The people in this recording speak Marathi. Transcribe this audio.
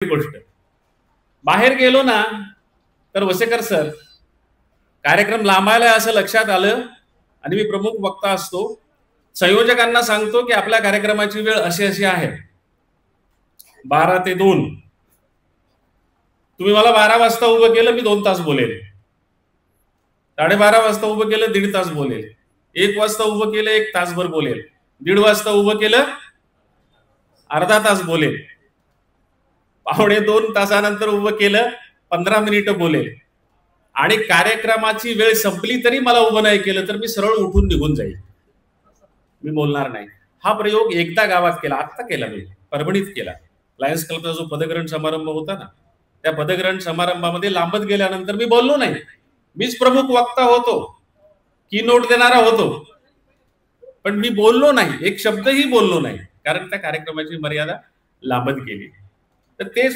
गोष्ट बाहेर गेलो ना तर वसेकर सर कार्यक्रम लांबायला असं लक्षात आलं आणि मी प्रमुख वक्ता असतो, संयोजकांना सांगतो की आपल्या कार्यक्रमाची वेळ अशी अशी आहे 12 ते 2. तुम्ही मला 12 वाजता उभं केलं मी 2 तास बोलेल, 12:30 वाजता उभं केलं 1.5 तास बोलेल, 1 वाजता उभं केलं 1 तासभर बोलेल, 1.5 वाजता उभं केलं अर्धा तास बोलेल, 1.25 तासानंतर उभं केलं 15 मिनिटं बोलेल आणि कार्यक्रमाची वेळ संपली तरी मला उभं नाही केलं तर मी सरळ उठून निघून जाईल, मी बोलणार नाही. हा प्रयोग एकदा गावात केला, आत्ता केला, मी परभणीत केला. लायन्स क्लबचा जो पदग्रहण समारंभ होता ना, त्या पदग्रहण समारंभामध्ये लांबत गेल्यानंतर मी बोललो नाही, मीच प्रमुख वक्ता होतो, की नोट देणारा होतो, पण मी बोललो नाही, एक शब्दही बोललो नाही, कारण त्या कार्यक्रमाची मर्यादा लांबत गेली. तर ते